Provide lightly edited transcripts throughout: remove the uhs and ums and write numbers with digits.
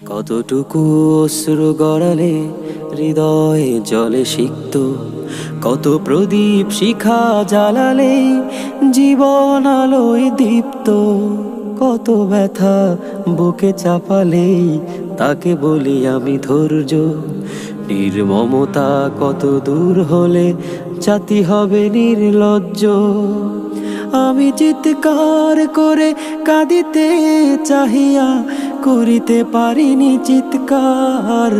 কতটুকু অশ্রু গড়ালে হৃদয়ে জলে সিক্ত, কত প্রদীপ শিখা জ্বালালে জীবন আলোয় দীপ্ত, কত ব্যথা বুকে চাপালেই তাকে বলি আমি ধৈর্য। নির্মমতা কত দূর হলে জাতি হবে নির্লজ্জ। আমি চিৎকার করে কাঁদিতে চাহিয়া করিতে পারিনি চিৎকার।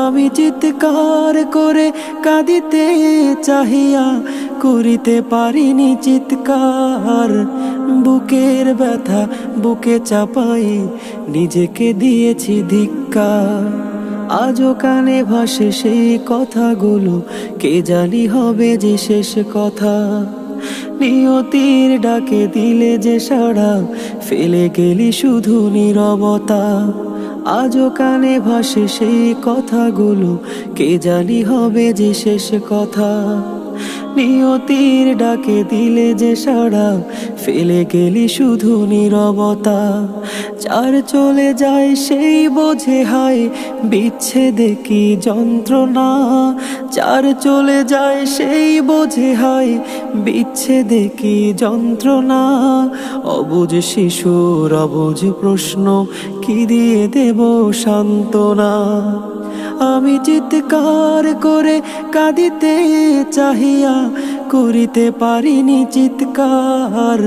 আমি চিৎকার করে কাঁদিতে চাহিয়া করিতে পারিনি চিৎকার। বুকের ব্যথা বুকে চাপাই নিজেকে দিয়েছি ধিক্কার। আজও কানে ভাসে সেই কথাগুলো, কে জানি হবে যে শেষ কথা। নিয়তির ডাকে দিলে যে সাড়া, ফেলে গেলি শুধু নীরবতা। আজও কানে ভাসে সেই কথাগুলো, কে জানি হবে যে শেষ কথা। নিয়তির ডাকে দিলে যে সাড়া, ফেলে গেলি শুধু নীরবতা। যার চলে যায় সেই বোঝে হায় বিচ্ছেদে কি যন্ত্রণা। যার চলে যায় সেই বোঝে হায় বিচ্ছেদে কি যন্ত্রণা। অবুঝ শিশুর অবুঝ প্রশ্ন, কি দিয়ে দেব সান্ত্বনা। আমি চিৎকার করে কাঁদিতে চাহিয়া করিতে পারিনি চিৎকার।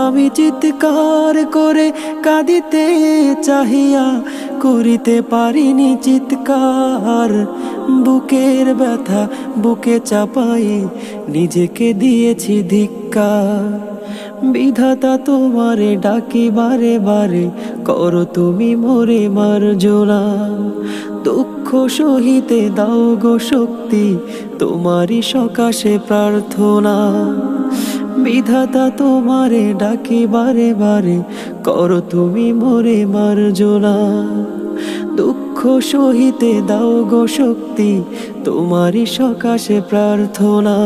আমি চিৎকার করে কাঁদিতে চাহিয়া করিতে পারিনি চিৎকার। বুকের ব্যথা বুকে চাপাই নিজেকে দিয়েছি ধিক্কার। বিধাতা তোমারে ডাকি বারে বারে, করো তুমি মোরে মার্জনা। দুঃখ সহিতে দাও গো শক্তি, তোমারই সকাশে প্রার্থনা। বিধাতা তোমারে ডাকি বারে বারে, করো তুমি মোরে মার্জনা। দুঃখ সহিতে দাও গো শক্তি, তোমারই সকাশে প্রার্থনা।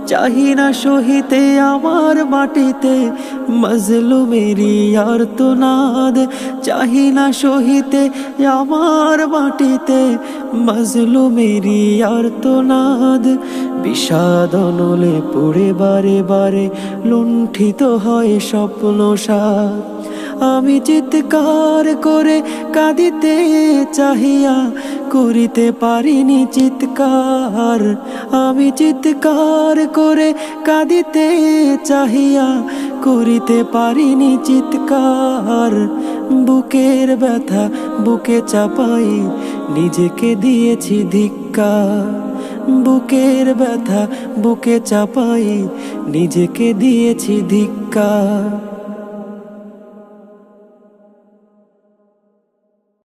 চাহি না সহিতে আমার মাটিতে মজলুমেরি আর্তনাদ। চাহি না সহিতে আমার মাটিতে মজলুমেরি আর্তনাদ। বিষাদ অনলে পুড়ে বারে বারে লুণ্ঠিত হয় স্বপ্ন সাথ। আমি চিৎকার করে কাঁদিতে চাহিয়া করিতে পারিনি চিৎকার। আমি চিৎকার করে কাঁদিতে চাহিয়া করিতে পারিনি চিৎকার। বুকের ব্যথা বুকে চাপাই নিজেকে দিয়েছি ধিক্কার। বুকের ব্যথা বুকে চাপাই নিজেকে দিয়েছি ধিক্কার।